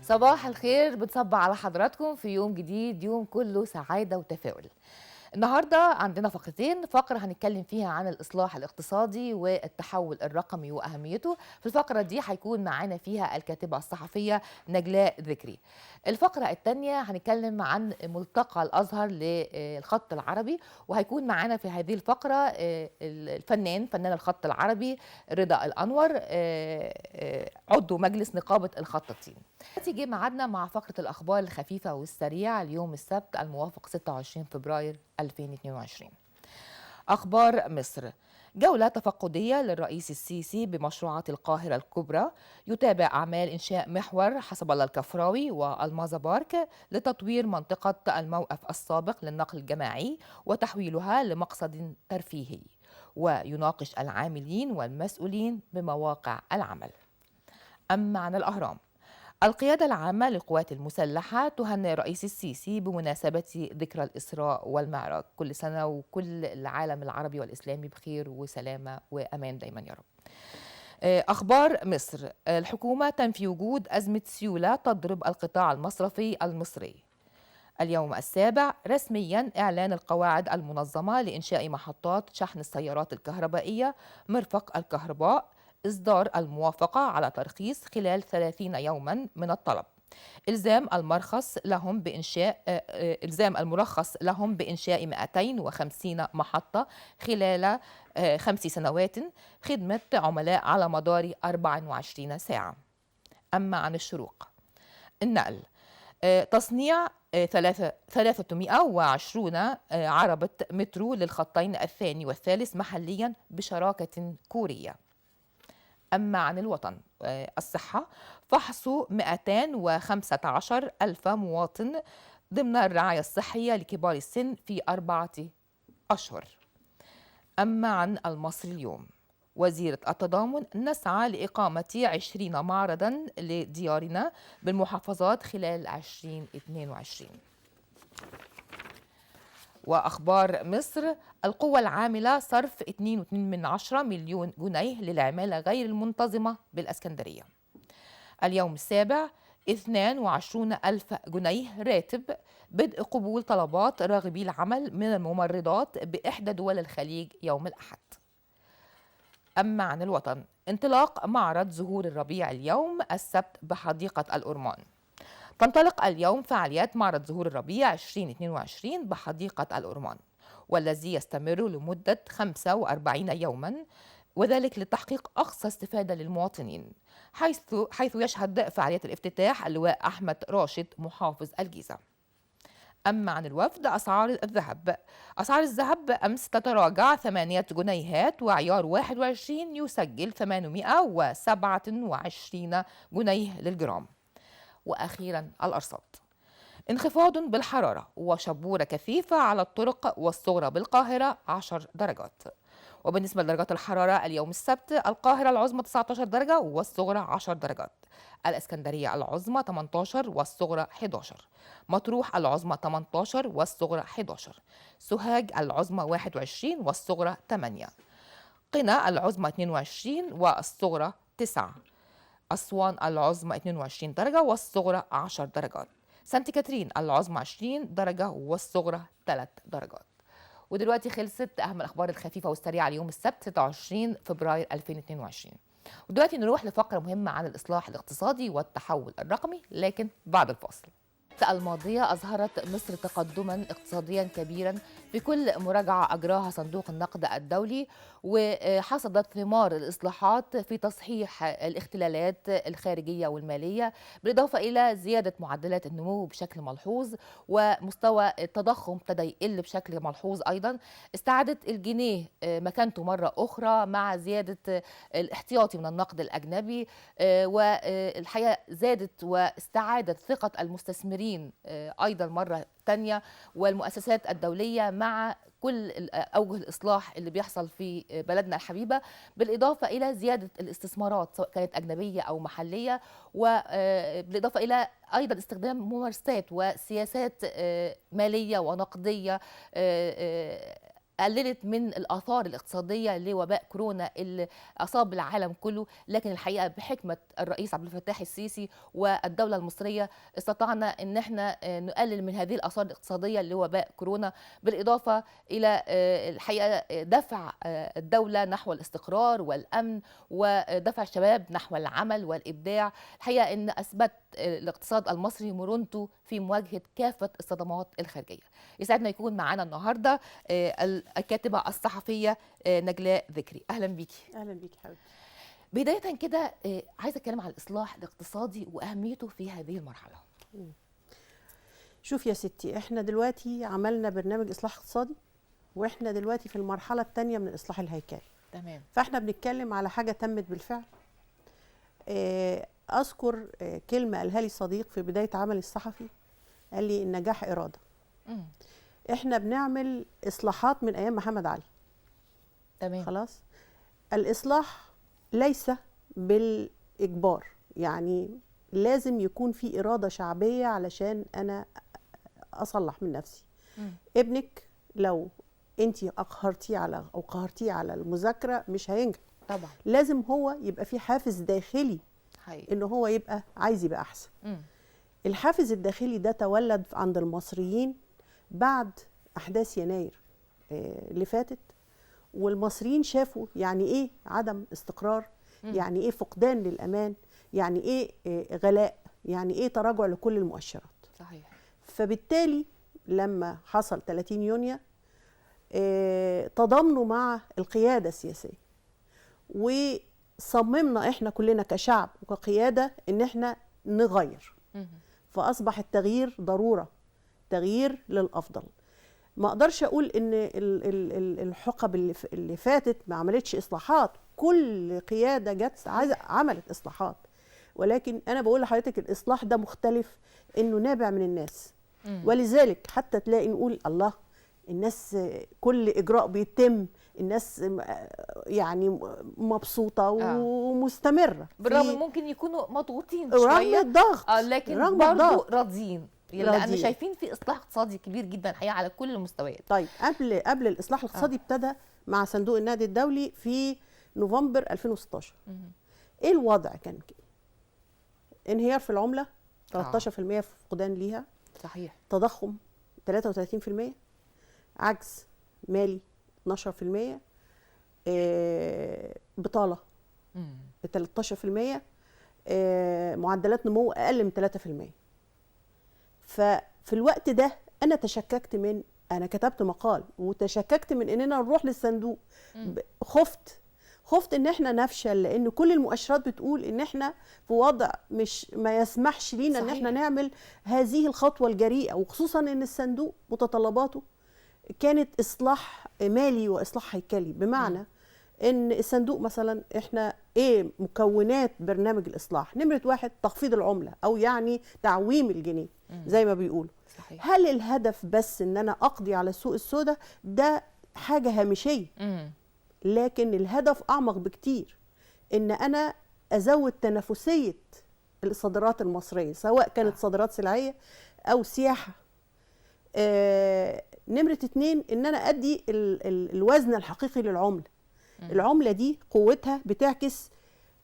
صباح الخير، بنصبح على حضراتكم في يوم جديد، يوم كله سعادة وتفاؤل. النهارده عندنا فقرتين، فقرة هنتكلم فيها عن الإصلاح الاقتصادي والتحول الرقمي وأهميته. في الفقرة دي هيكون معانا فيها الكاتبة الصحفية نجلاء ذكري. الفقرة الثانية هنتكلم عن ملتقى الأزهر للخط العربي، وهيكون معانا في هذه الفقرة فنان الخط العربي رضا الأنور، عضو مجلس نقابة الخطاطين. دلوقتي جه ميعادنا مع فقرة الأخبار الخفيفة والسريعة اليوم السبت الموافق 26 فبراير 2022. أخبار مصر: جولة تفقدية للرئيس السيسي بمشروعات القاهرة الكبرى، يتابع أعمال إنشاء محور حسب الله الكفراوي والمازا بارك لتطوير منطقة الموقف السابق للنقل الجماعي وتحويلها لمقصد ترفيهي، ويناقش العاملين والمسؤولين بمواقع العمل. أما عن الأهرام: القيادة العامة للقوات المسلحة تهنئ الرئيس السيسي بمناسبة ذكرى الإسراء والمعراج. كل سنة وكل العالم العربي والإسلامي بخير وسلامة وأمان دايما يا رب. أخبار مصر: الحكومة تنفي وجود أزمة سيولة تضرب القطاع المصرفي المصري. اليوم السابع: رسميا إعلان القواعد المنظمة لإنشاء محطات شحن السيارات الكهربائية مرفق الكهرباء، إصدار الموافقة على ترخيص خلال 30 يوما من الطلب، إلزام المرخص لهم بإنشاء 250 محطة خلال 5 سنوات، خدمة عملاء على مدار 24 ساعة. أما عن الشروق: النقل: تصنيع 320 عربة مترو للخطين الثاني والثالث محليا بشراكة كورية. أما عن الوطن: الصحة: فحص 215 ألف مواطن ضمن الرعاية الصحية لكبار السن في 4 أشهر. أما عن المصري اليوم: وزيرة التضامن: نسعى لإقامة 20 معرضا لديارنا بالمحافظات خلال 2022. وأخبار مصر: القوى العاملة صرف 2.2 مليون جنيه للعمالة غير المنتظمة بالإسكندرية. اليوم السابع: 22 ألف جنيه راتب، بدء قبول طلبات راغبي العمل من الممرضات بإحدى دول الخليج يوم الأحد. أما عن الوطن: انطلاق معرض زهور الربيع اليوم السبت بحديقة الأورمان. تنطلق اليوم فعاليات معرض زهور الربيع 2022 بحديقة الأورمان، والذي يستمر لمدة 45 يوما، وذلك لتحقيق أقصى استفادة للمواطنين، حيث يشهد فعالية الافتتاح اللواء أحمد راشد محافظ الجيزة. أما عن الوفد: أسعار الذهب أمس تتراجع 8 جنيهات، وعيار 21 يسجل 827 جنيه للجرام. وأخيرا الأرصاد: انخفاض بالحرارة وشبورة كثيفة على الطرق والصغرى بالقاهرة 10 درجات. وبالنسبة لدرجات الحرارة اليوم السبت: القاهرة العظمى 19 درجة والصغرى 10 درجات، الإسكندرية العظمى 18 والصغرى 11، مطروح العظمى 18 والصغرى 11، سوهاج العظمى 21 والصغرى 8، قنا العظمى 22 والصغرى 9، أسوان العظمى 22 درجة والصغرى 10 درجات، سانت كاترين العظمى 20 درجة والصغرى 3 درجات. ودلوقتي خلصت أهم الأخبار الخفيفة والسريعة اليوم السبت 26 فبراير 2022. ودلوقتي نروح لفقرة مهمة عن الإصلاح الاقتصادي والتحول الرقمي، لكن بعد الفاصل. الماضية أظهرت مصر تقدما اقتصاديا كبيرا في كل مراجعة أجراها صندوق النقد الدولي، وحصدت ثمار الإصلاحات في تصحيح الاختلالات الخارجية والمالية، بالإضافة إلى زيادة معدلات النمو بشكل ملحوظ، ومستوى التضخم ابتدى يقل بشكل ملحوظ أيضا. استعادت الجنيه مكانته مرة أخرى مع زيادة الاحتياطي من النقد الأجنبي، والحقيقة زادت واستعادت ثقة المستثمرين أيضا مرة تانية والمؤسسات الدولية مع كل أوجه الإصلاح اللي بيحصل في بلدنا الحبيبة، بالإضافة إلى زيادة الاستثمارات سواء كانت أجنبية أو محلية، وبالإضافة إلى أيضا استخدام ممارسات وسياسات مالية ونقدية قللت من الآثار الاقتصادية لوباء كورونا اللي أصاب العالم كله، لكن الحقيقة بحكمة الرئيس عبد الفتاح السيسي والدولة المصرية استطعنا إن احنا نقلل من هذه الآثار الاقتصادية لوباء كورونا، بالإضافة إلى الحقيقة دفع الدولة نحو الاستقرار والأمن، ودفع الشباب نحو العمل والإبداع. الحقيقة إن أثبت الاقتصاد المصري مرونته في مواجهة كافة الصدمات الخارجية. يسعدنا يكون معنا النهاردة الكاتبة الصحفية نجلاء ذكري. أهلا بيكي. اهلا بيكي حبيبتي. بداية كده عايزة أتكلم عن الإصلاح الاقتصادي وأهميته في هذه المرحلة. شوف يا ستي، احنا دلوقتي عملنا برنامج إصلاح اقتصادي، واحنا دلوقتي في المرحلة الثانية من الإصلاح الهيكلي. تمام. فاحنا بنتكلم على حاجة تمت بالفعل. أذكر كلمة قالها لي صديق في بداية عملي الصحفي، قال لي النجاح إرادة. احنا بنعمل إصلاحات من أيام محمد علي. تمام. خلاص. الإصلاح ليس بالإجبار، يعني لازم يكون في إرادة شعبية علشان أنا أصلح من نفسي. ابنك لو أنت قهرتيه على المذاكرة مش هينجح طبعا. لازم هو يبقى في حافز داخلي حقيقي. إنه هو يبقى عايز يبقى أحسن. الحافز الداخلي ده تولد عند المصريين بعد أحداث يناير اللي فاتت، والمصريين شافوا يعني إيه عدم استقرار، يعني إيه فقدان للأمان، يعني إيه غلاء، يعني إيه تراجع لكل المؤشرات. صحيح. فبالتالي لما حصل 30 يونيو تضامنوا مع القيادة السياسية، وصممنا إحنا كلنا كشعب وكقيادة إن إحنا نغير. فأصبح التغيير ضرورة، تغيير للأفضل. ما أقدرش أقول إن الحقب اللي فاتت ما عملتش إصلاحات، كل قيادة جت عملت إصلاحات، ولكن أنا بقول لحضرتك الإصلاح ده مختلف، إنه نابع من الناس. ولذلك حتى تلاقي نقول الله، الناس كل إجراء بيتم الناس يعني مبسوطة ومستمرة، بالرغم ممكن يكونوا مضغوطين شوية رغم الضغط، لكن برضه راضيين، لأن شايفين في إصلاح اقتصادي كبير جدا الحقيقة على كل المستويات. طيب قبل الإصلاح الاقتصادي ابتدى مع صندوق النقد الدولي في نوفمبر 2016. إيه الوضع كان كده؟ انهيار في العملة 13% فقدان ليها. صحيح. تضخم 33%، عجز مالي 12%، بطالة 13%، معدلات نمو أقل من 3%. ففي الوقت ده أنا أنا كتبت مقال وتشككت من إننا نروح للصندوق. خفت إن إحنا نفشل، لأن كل المؤشرات بتقول إن إحنا في وضع مش ما يسمحش لينا إن إحنا نعمل هذه الخطوة الجريئة، وخصوصا إن الصندوق متطلباته كانت إصلاح مالي وإصلاح هيكلي. بمعنى إن الصندوق مثلا إحنا إيه مكونات برنامج الإصلاح؟ نمرة 1 تخفيض العملة، أو يعني تعويم الجنيه زي ما بيقولوا. صحيح. هل الهدف بس إن أنا أقضي على السوق السوداء؟ ده حاجة هامشية. لكن الهدف أعمق بكتير، إن أنا أزود تنافسية الصادرات المصرية، سواء كانت صادرات سلعية أو سياحة. نمرة 2 إن أنا أدي الوزن الحقيقي للعملة. العملة دي قوتها بتعكس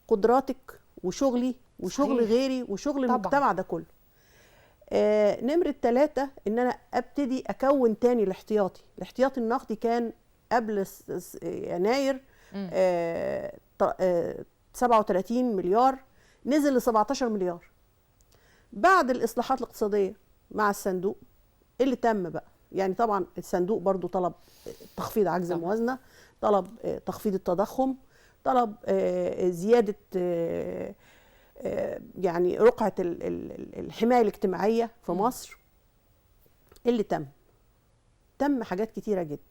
قدراتك وشغلي وشغل غيري وشغل المجتمع ده كله. نمرة 3 إن أنا أبتدي أكون تاني الاحتياطي النقدي كان قبل يناير 37 مليار، نزل ل 17 مليار. بعد الإصلاحات الاقتصادية مع الصندوق اللي تم بقى، يعني طبعا الصندوق برضو طلب تخفيض عجز الموازنة، طلب تخفيض التضخم، طلب زيادة يعني رقعة الحماية الاجتماعية في مصر. اللي تم حاجات كتيرة جدا.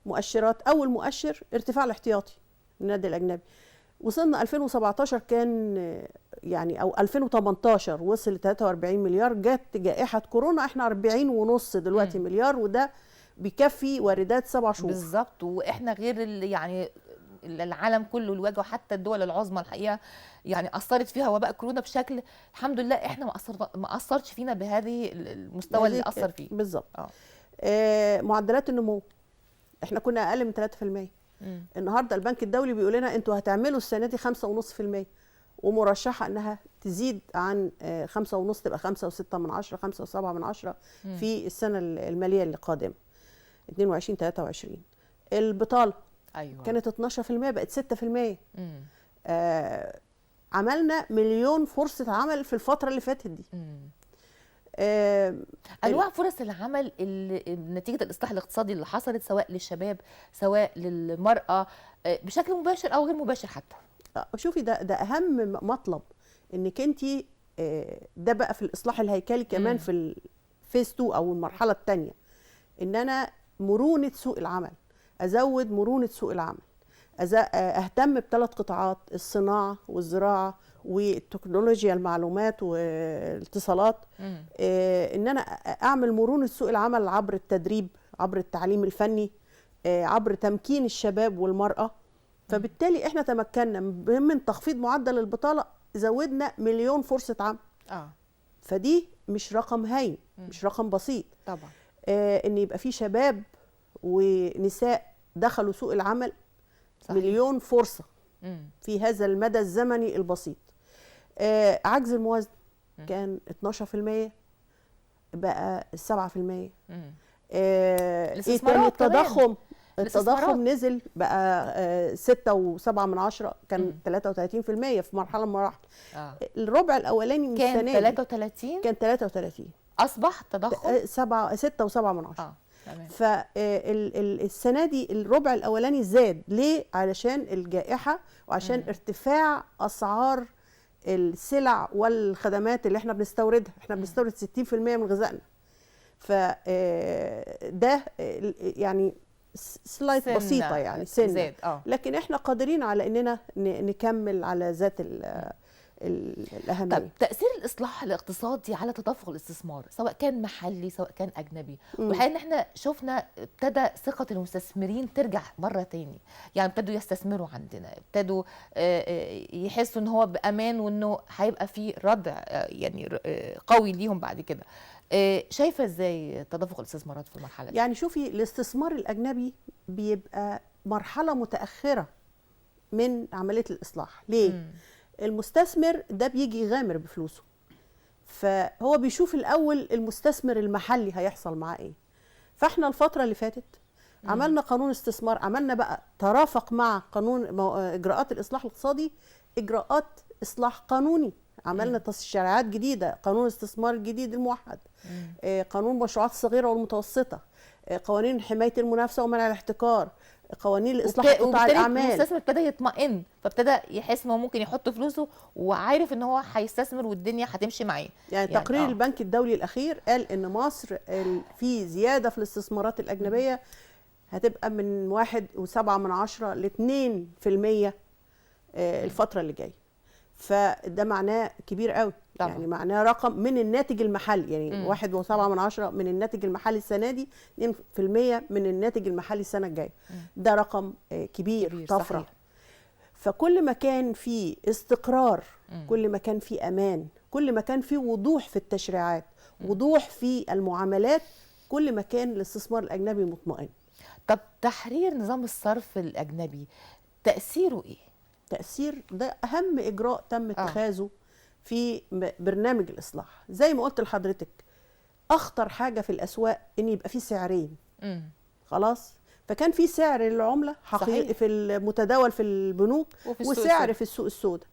مؤشرات، أول مؤشر ارتفاع الاحتياطي النقد الأجنبي، وصلنا 2017 كان يعني أو 2018 وصل ل 43 مليار. جت جائحة كورونا احنا 40.5 دلوقتي مليار، وده بيكفي واردات 7 شهور بالظبط. واحنا غير يعني العالم كله اللي واجهه، حتى الدول العظمى الحقيقه يعني اثرت فيها وباء كورونا بشكل الحمد لله احنا ما اثرش فينا بهذه المستوى اللي اثر فيه. بالظبط. معدلات النمو احنا كنا اقل من 3%. النهارده البنك الدولي بيقول لنا انتوا هتعملوا السنه دي 5.5%، ومرشحه انها تزيد عن 5.5، تبقى 5.6، 5.7 في السنه الماليه اللي قادمه 22 23. البطاله كانت 12% بقت 6%. عملنا مليون فرصه عمل في الفتره اللي فاتت دي. انواع فرص العمل نتيجه الاصلاح الاقتصادي اللي حصلت، سواء للشباب سواء للمراه، بشكل مباشر او غير مباشر حتى. شوفي ده اهم مطلب، انك انت ده بقى في الاصلاح الهيكلي كمان في الفيز 2 او المرحله الثانيه، ان انا مرونه سوق العمل، ازود مرونه سوق العمل، اهتم بثلاث قطاعات: الصناعه والزراعه والتكنولوجيا المعلومات والاتصالات. ان انا اعمل مرونه سوق العمل عبر التدريب، عبر التعليم الفني، عبر تمكين الشباب والمراه. فبالتالي احنا تمكنا من تخفيض معدل البطاله، زودنا مليون فرصه عمل. فدي مش رقم هين، مش رقم بسيط طبعا. ان يبقى في شباب ونساء دخلوا سوق العمل. صحيح. مليون فرصه في هذا المدى الزمني البسيط. عجز الموازنه كان 12% بقى 7%. ايه تاني؟ التضخم نزل بقى 6.7، كان 33% في مرحله من المراحل. الربع الاولاني من السنه كان 33 كان 33 اصبح تضخم 6.7. فالسنه دي الربع الاولاني زاد ليه؟ علشان الجائحه وعشان ارتفاع اسعار السلع والخدمات اللي احنا بنستوردها. احنا بنستورد 60% من غذائنا. فده يعني سلايت بسيطه، يعني سنه، لكن احنا قادرين على اننا نكمل على ذات الأهمية. طب تأثير الإصلاح الاقتصادي على تدفق الاستثمار، سواء كان محلي سواء كان أجنبي، والحقيقة إن إحنا شفنا ابتدى ثقة المستثمرين ترجع مرة تاني، يعني ابتدوا يستثمروا عندنا، ابتدوا يحسوا إن هو بأمان وإنه هيبقى في ردع يعني قوي ليهم بعد كده. شايفة إزاي تدفق الاستثمارات في المرحلة دي؟ يعني شوفي، الاستثمار الأجنبي بيبقى مرحلة متأخرة من عملية الإصلاح. ليه؟ المستثمر ده بيجي يغامر بفلوسه، فهو بيشوف الأول المستثمر المحلي هيحصل معاه إيه. فإحنا الفترة اللي فاتت عملنا قانون استثمار، عملنا بقى ترافق مع قانون إجراءات الإصلاح الاقتصادي إجراءات إصلاح قانوني. عملنا تشريعات جديدة، قانون الاستثمار الجديد الموحد، قانون المشروعات الصغيرة والمتوسطة، قوانين حماية المنافسة ومنع الاحتكار، قوانين الاصلاح قطاع الاعمال. المستثمر ابتدى يطمئن، فابتدى يحس ان هو ممكن يحط فلوسه وعارف ان هو هيستثمر والدنيا هتمشي معاه. يعني تقرير البنك الدولي الاخير قال ان مصر في زياده في الاستثمارات الاجنبيه هتبقى من 1.7 ل 2% الفتره اللي جايه. فده معناه كبير قوي طبعا. يعني معناه رقم من الناتج المحلي، يعني 1.7 من الناتج المحلي السنه دي، 2% من الناتج المحلي السنه الجايه. ده رقم كبير طفره. صحيح. فكل ما كان في استقرار، كل ما كان في امان، كل ما كان في وضوح في التشريعات، وضوح في المعاملات، كل ما كان الاستثمار الاجنبي مطمئن. طب تحرير نظام الصرف الاجنبي تاثيره ايه؟ تأثير ده أهم إجراء تم اتخاذه في برنامج الإصلاح. زي ما قلت لحضرتك، أخطر حاجة في الأسواق إن يبقى في سعرين. خلاص؟ فكان في سعر للعملة حقيقي في المتداول في البنوك، وسعر في السوق السوداء،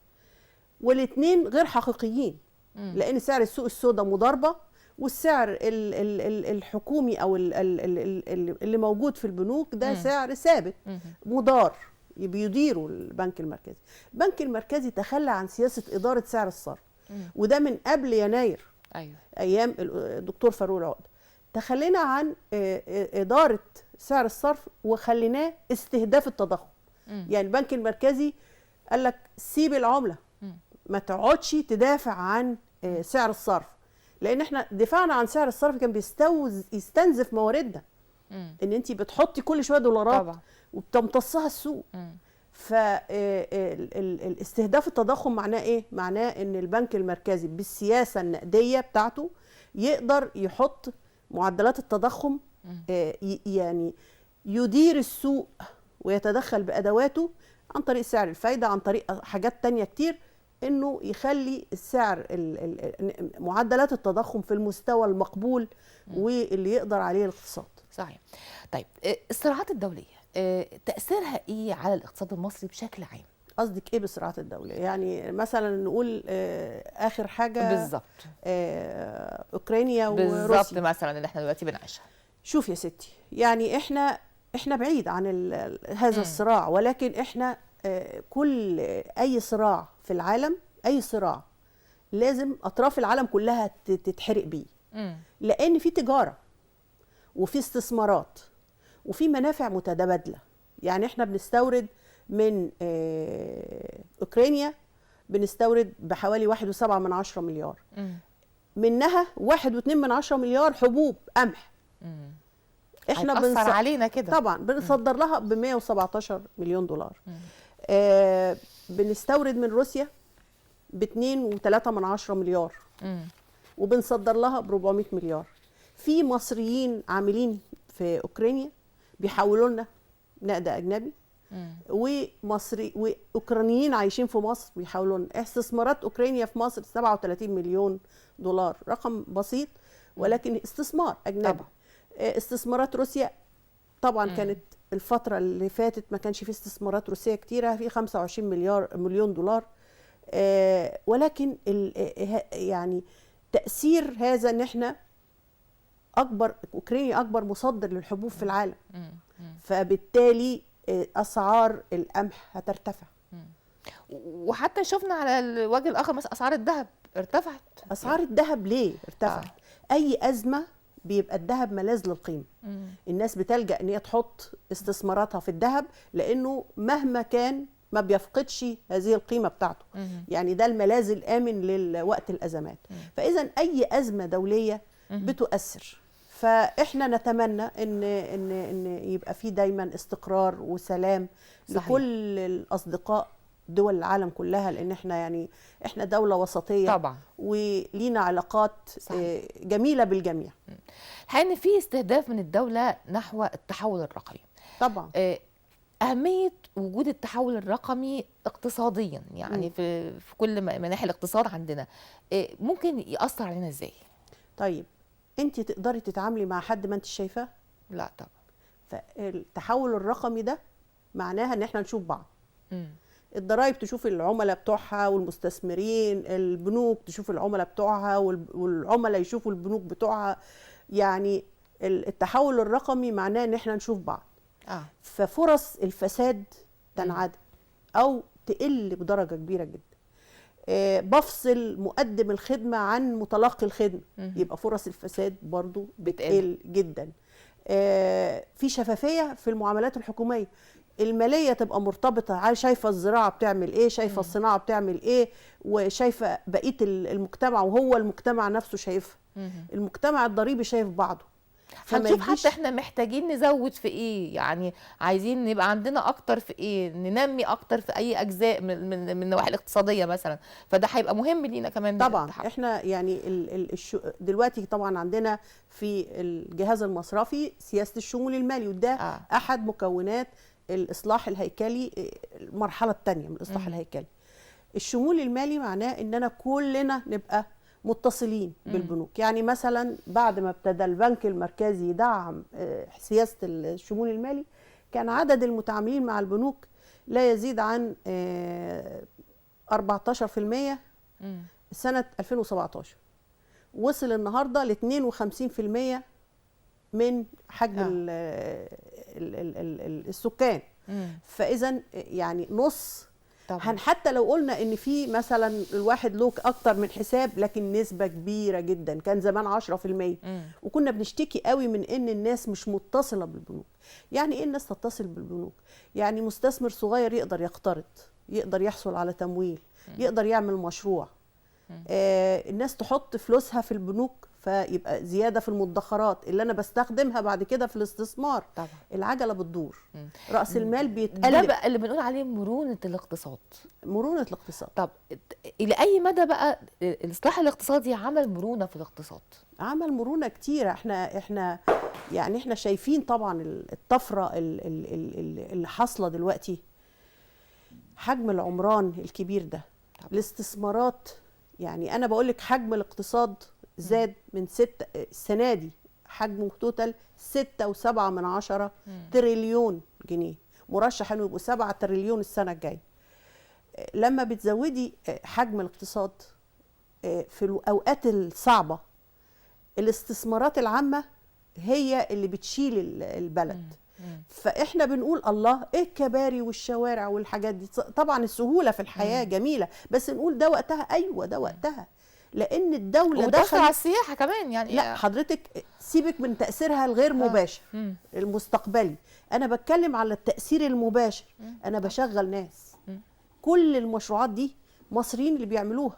والاثنين غير حقيقيين. لأن سعر السوق السوداء مضاربة، والسعر الحكومي أو اللي موجود في البنوك ده سعر ثابت مضار بيديروا البنك المركزي. البنك المركزي تخلى عن سياسة إدارة سعر الصرف، وده من قبل يناير. أيوة. أيام الدكتور فاروق العقدة تخلينا عن إدارة سعر الصرف وخليناه استهداف التضخم. يعني البنك المركزي قال لك سيب العملة، ما تقعدش تدافع عن سعر الصرف، لأن احنا دفاعنا عن سعر الصرف كان يستنزف مواردنا. ان انت بتحطي كل شويه دولارات طبعا وبتمتصها السوق. فالاستهداف التضخم معناه ايه؟ معناه ان البنك المركزي بالسياسه النقديه بتاعته يقدر يحط معدلات التضخم يعني يدير السوق ويتدخل بأدواته عن طريق سعر الفايدة، عن طريق حاجات تانية كتير، انه يخلي السعر معدلات التضخم في المستوى المقبول واللي يقدر عليه الاقتصاد. صحيح. طيب الصراعات الدولية تأثيرها ايه على الاقتصاد المصري بشكل عام؟ قصدك ايه بالصراعات الدولية؟ يعني مثلا نقول اخر حاجة بالظبط اوكرانيا وروسيا بالظبط مثلا اللي احنا دلوقتي بنعيشها. شوف يا ستي، يعني احنا بعيد عن هذا الصراع، ولكن احنا كل اي صراع في العالم، اي صراع لازم اطراف العالم كلها تتحرق بيه، لان في تجاره وفي استثمارات وفي منافع متبادله. يعني احنا بنستورد من اوكرانيا، بنستورد بحوالي 1.7 مليار، منها 1.2 مليار حبوب قمح. احنا بنصدر علينا كده طبعا بنصدر لها ب 117 مليون دولار. بنستورد من روسيا ب 2.3 مليار، وبنصدر لها ب 400 مليار. في مصريين عاملين في اوكرانيا بيحولوا لنا نقد اجنبي، ومصري واوكرانيين عايشين في مصر بيحولوا لنا. استثمارات اوكرانيا في مصر 37 مليون دولار، رقم بسيط ولكن استثمار اجنبي. طبعا. استثمارات روسيا طبعا كانت الفترة اللي فاتت ما كانش في استثمارات روسية كتيرة، في 25 مليون دولار. ولكن يعني تأثير هذا ان احنا اوكرانيا اكبر مصدر للحبوب في العالم، فبالتالي اسعار القمح هترتفع. وحتى شفنا على الوجه الاخر مثلا اسعار الذهب ارتفعت. اسعار الذهب ليه ارتفعت؟ اي ازمه بيبقى الذهب ملاذ للقيمه. الناس بتلجأ ان هي تحط استثماراتها في الذهب، لانه مهما كان ما بيفقدش هذه القيمه بتاعته. يعني ده الملاذ الامن لوقت الازمات. فاذا اي ازمه دوليه بتؤثر. فاحنا نتمنى ان يبقى في دايما استقرار وسلام. صحيح. لكل الاصدقاء دول العالم كلها، لان احنا دوله وسطيه طبعا، ولينا علاقات صحيح. جميله بالجميع. الحقيقه ان في استهداف من الدوله نحو التحول الرقمي طبعا. اهميه وجود التحول الرقمي اقتصاديا، يعني في كل مناحي الاقتصاد عندنا، ممكن ياثر علينا ازاي؟ طيب انت تقدري تتعاملي مع حد ما انت شايفاه؟ لا طبعا. فالتحول الرقمي ده معناها ان احنا نشوف بعض. الضرائب تشوف العملاء بتوعها، والمستثمرين، البنوك تشوف العملاء بتوعها، والعملاء يشوفوا البنوك بتوعها. يعني التحول الرقمي معناه ان احنا نشوف بعض. ففرص الفساد تنعدم او تقل بدرجه كبيره جدا. بفصل مقدم الخدمه عن متلقي الخدمه، يبقى فرص الفساد برضو بتقل جدا. في شفافيه في المعاملات الحكوميه، الماليه تبقى مرتبطه، شايفه الزراعه بتعمل ايه، شايفه الصناعه بتعمل ايه، وشايفه بقيه المجتمع، وهو المجتمع نفسه شايفها. المجتمع الضريبي شايف بعضه. هنشوف حتى احنا محتاجين نزود في ايه، يعني عايزين نبقى عندنا اكتر في ايه، ننمي اكتر في اي اجزاء من النواحي الاقتصاديه مثلا. فده هيبقى مهم لينا كمان طبعا. احنا يعني دلوقتي طبعا عندنا في الجهاز المصرفي سياسه الشمول المالي، وده احد مكونات الاصلاح الهيكلي، المرحله الثانيه من الاصلاح الهيكلي. الشمول المالي معناه اننا كلنا نبقى متصلين بالبنوك. يعني مثلا بعد ما ابتدى البنك المركزي يدعم سياسه الشمول المالي، كان عدد المتعاملين مع البنوك لا يزيد عن 14% سنه 2017. وصل النهارده ل 52% من حجم السكان. فاذا يعني نص. حتى لو قلنا ان في مثلا الواحد له اكتر من حساب، لكن نسبه كبيره جدا. كان زمان 10%، وكنا بنشتكي قوي من ان الناس مش متصله بالبنوك. يعني ايه الناس تتصل بالبنوك؟ يعني مستثمر صغير يقدر يقترض، يقدر يحصل على تمويل، يقدر يعمل مشروع. الناس تحط فلوسها في البنوك فيبقى زياده في المدخرات اللي انا بستخدمها بعد كده في الاستثمار. طبعا العجله بتدور، راس المال ده بيتقلب. بقى اللي بنقول عليه مرونة الاقتصاد. مرونه الاقتصاد. طب إلى أي مدى بقى الإصلاح الاقتصادي عمل مرونة في الاقتصاد؟ عمل مرونه كتيره. احنا يعني احنا شايفين طبعا الطفره اللي حاصله دلوقتي، حجم العمران الكبير ده، الاستثمارات. يعني انا بقول لك حجم الاقتصاد زاد من السنه دي حجمه توتال 6.7 تريليون جنيه، مرشح انه يبقوا 7 تريليون السنه الجايه. لما بتزودي حجم الاقتصاد في الاوقات الصعبه، الاستثمارات العامه هي اللي بتشيل البلد. فاحنا بنقول الله ايه الكباري والشوارع والحاجات دي. طبعا السهوله في الحياه جميله، بس نقول ده وقتها. ايوه ده وقتها، لان الدوله وتأثر على السياحة كمان يعني. لا حضرتك سيبك من تاثيرها الغير مباشر المستقبلي، انا بتكلم على التاثير المباشر. انا بشغل ناس، كل المشروعات دي مصريين اللي بيعملوها.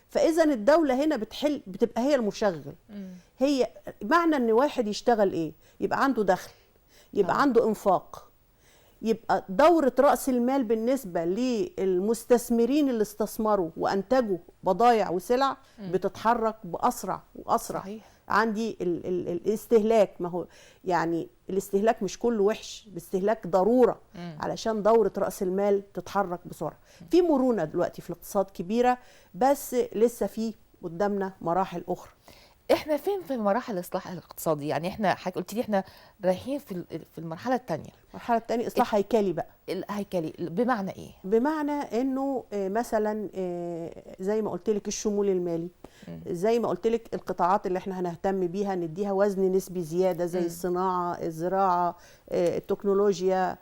فاذا الدوله هنا بتبقى هي المشغل. هي معنى ان واحد يشتغل ايه؟ يبقى عنده دخل، يبقى عنده انفاق، يبقى دورة رأس المال بالنسبة للمستثمرين اللي استثمروا وأنتجوا بضائع وسلع بتتحرك بأسرع وأسرع. صحيح. عندي الاستهلاك، ما هو يعني الاستهلاك مش كله وحش، باستهلاك ضرورة علشان دورة رأس المال تتحرك بسرعة. في مرونة دلوقتي في الاقتصاد كبيرة، بس لسه في قدامنا مراحل أخرى. احنا فين في مراحل الاصلاح الاقتصادي؟ يعني احنا حضرتك قلت لي احنا رايحين في المرحله الثانيه. المرحله الثانيه اصلاح هيكلي بقى. الهيكلي بمعنى ايه؟ بمعنى انه مثلا زي ما قلت لك الشمول المالي، زي ما قلت لك القطاعات اللي احنا هنهتم بيها نديها وزن نسبي زياده، زي الصناعه، الزراعه، التكنولوجيا،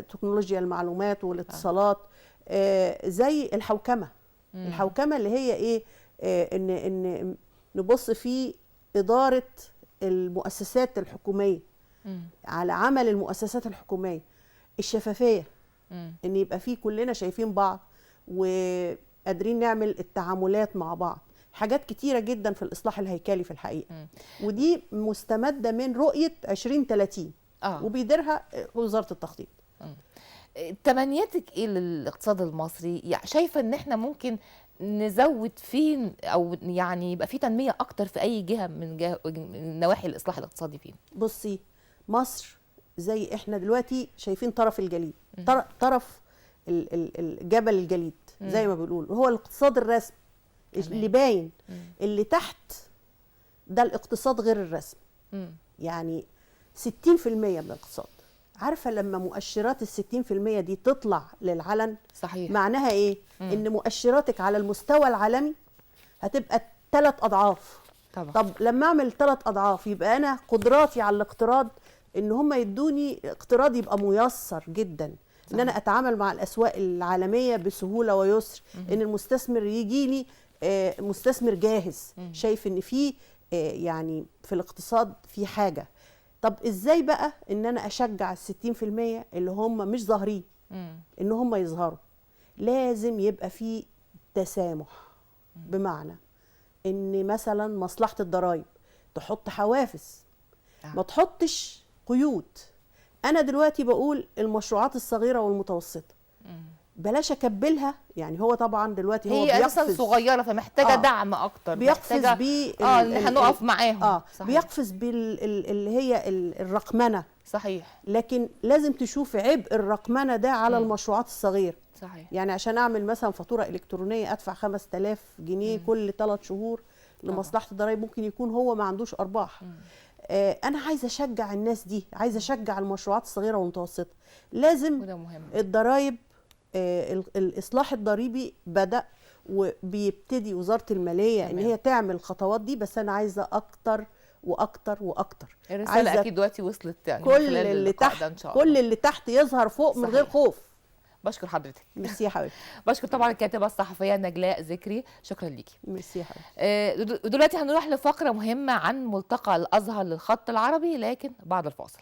تكنولوجيا المعلومات والاتصالات، زي الحوكمه. الحوكمه اللي هي ايه؟ ان نبص في إدارة المؤسسات الحكومية، على عمل المؤسسات الحكومية، الشفافية، إن يبقى في كلنا شايفين بعض وقادرين نعمل التعاملات مع بعض. حاجات كتيرة جدا في الإصلاح الهيكلي في الحقيقة. ودي مستمدة من رؤية 2030 وبيديرها وزارة التخطيط. تمنياتك ايه للاقتصاد المصري؟ يعني شايفة ان احنا ممكن نزود فين، او يعني يبقى في تنميه اكتر في اي جهه من نواحي الاصلاح الاقتصادي فين؟ بصي، مصر زي احنا دلوقتي شايفين طرف الجليد، طرف الجبل الجليد زي ما بيقولوا، هو الاقتصاد الرسمي اللي باين. اللي تحت ده الاقتصاد غير الرسمي. يعني 60% من الاقتصاد. عارفه لما مؤشرات ال60% دي تطلع للعلن، صحيح، معناها ايه؟ ان مؤشراتك على المستوى العالمي هتبقى 3 أضعاف. طبعا. طب لما اعمل 3 أضعاف يبقى انا قدراتي على الاقتراض، ان هم يدوني اقتراض يبقى ميسر جدا. صحيح. ان انا اتعامل مع الاسواق العالميه بسهوله ويسر. ان المستثمر يجي لي مستثمر جاهز، شايف ان في يعني في الاقتصاد في حاجه. طب ازاي بقى ان انا اشجع ال60% اللي هم مش ظاهرين ان هم يظهروا؟ لازم يبقى في تسامح. بمعنى ان مثلا مصلحة الضرائب تحط حوافز، ما تحطش قيود. انا دلوقتي بقول المشروعات الصغيرة والمتوسطة بلاش اكبلها. يعني هو طبعا دلوقتي هو هي اساسا صغيره فمحتاجه دعم اكتر، بيقفز بيه ان هنقف معاهم. بيقفز اللي هي الرقمنه. صحيح. لكن لازم تشوف عبء الرقمنه ده على المشروعات الصغيره. صحيح. يعني عشان اعمل مثلا فاتوره الكترونيه ادفع 5000 جنيه كل 3 شهور لمصلحه الضرايب، ممكن يكون هو ما عندوش ارباح. انا عايزه اشجع الناس دي، عايزه اشجع المشروعات الصغيره والمتوسطه. لازم الضرايب، الاصلاح الضريبي بدأ وبيبتدي وزارة المالية ان هي تعمل الخطوات دي، بس انا عايزة اكتر واكتر واكتر. الرسالة اكيد دلوقتي وصلت يعني كل اللي تحت إن شاء الله. كل اللي تحت يظهر فوق. صحيح. من غير خوف. بشكر حضرتك. ميرسي يا حبيبتي. بشكر طبعا الكاتبة الصحفية نجلاء ذكري، شكرا ليكي. ميرسي يا حبيبتي. دلوقتي هنروح لفقرة مهمة عن ملتقى الازهر للخط العربي، لكن بعد الفاصل.